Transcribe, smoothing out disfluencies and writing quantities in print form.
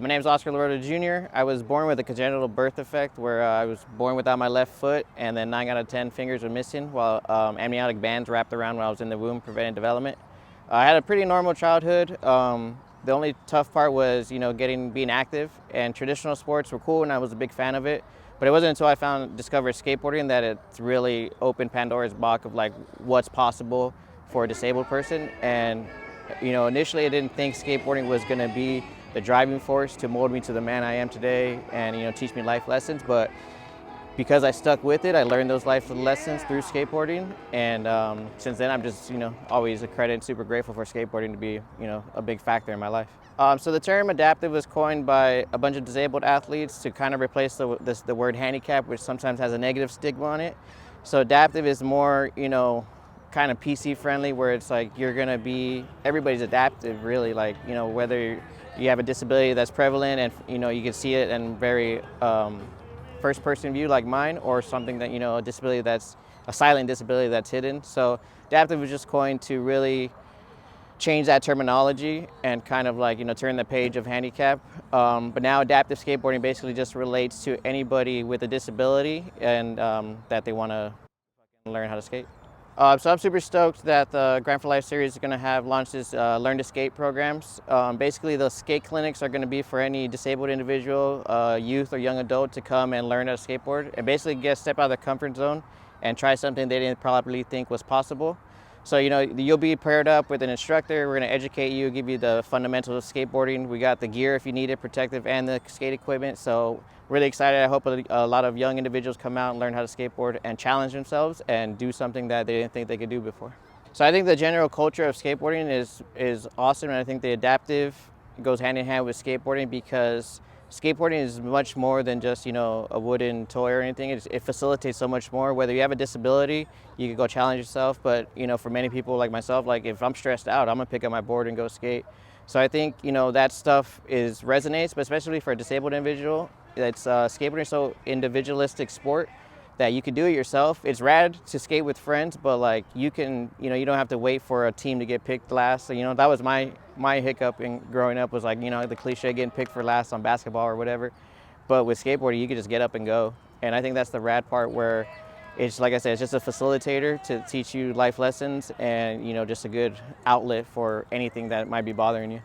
My name is Loreto Jr. I was born with a congenital birth defect where I was born without my left foot, and then 9 out of 10 fingers were missing while amniotic bands wrapped around when I was in the womb preventing development. I had a pretty normal childhood. The only tough part was, being active, and traditional sports were cool and I was a big fan of it. But it wasn't until I discovered skateboarding that it really opened Pandora's box of like what's possible for a disabled person. And initially I didn't think skateboarding was going to be the driving force to mold me to the man I am today and teach me life lessons. But because I stuck with it, I learned those life lessons through skateboarding, and since then I'm just always a credit and super grateful for skateboarding to be a big factor in my life. So the term adaptive was coined by a bunch of disabled athletes to kind of replace the word handicap, which sometimes has a negative stigma on it. So adaptive is more kind of PC friendly, where it's like everybody's adaptive really, like whether you have a disability that's prevalent and you can see it in very first person view like mine, or something that a disability that's a silent disability that's hidden. So adaptive was just coined to really change that terminology and kind of like turn the page of handicap. But now adaptive skateboarding basically just relates to anybody with a disability and that they want to learn how to skate. So I'm super stoked that the GFL Series is going to launch this Learn to Skate programs. Basically, the skate clinics are going to be for any disabled individual, youth or young adult to come and learn how to skateboard and basically step out of their comfort zone and try something they didn't probably think was possible. So you'll be paired up with an instructor. We're going to educate you, give you the fundamentals of skateboarding. We got the gear if you need it, protective, and the skate equipment. So really excited. I hope a lot of young individuals come out and learn how to skateboard and challenge themselves and do something that they didn't think they could do before. So I think the general culture of skateboarding is awesome, and I think the adaptive goes hand in hand with skateboarding, because skateboarding is much more than just a wooden toy or anything. It facilitates so much more. Whether you have a disability, you can go challenge yourself. But for many people like myself, like if I'm stressed out, I'm gonna pick up my board and go skate. So I think that stuff resonates, but especially for a disabled individual, skateboarding is so individualistic sport that you can do it yourself. It's rad to skate with friends, but like you don't have to wait for a team to get picked last. So that was my hiccup in growing up, was like the cliche getting picked for last on basketball or whatever. But with skateboarding, you can just get up and go. And I think that's the rad part, where it's, like I said, it's just a facilitator to teach you life lessons and just a good outlet for anything that might be bothering you.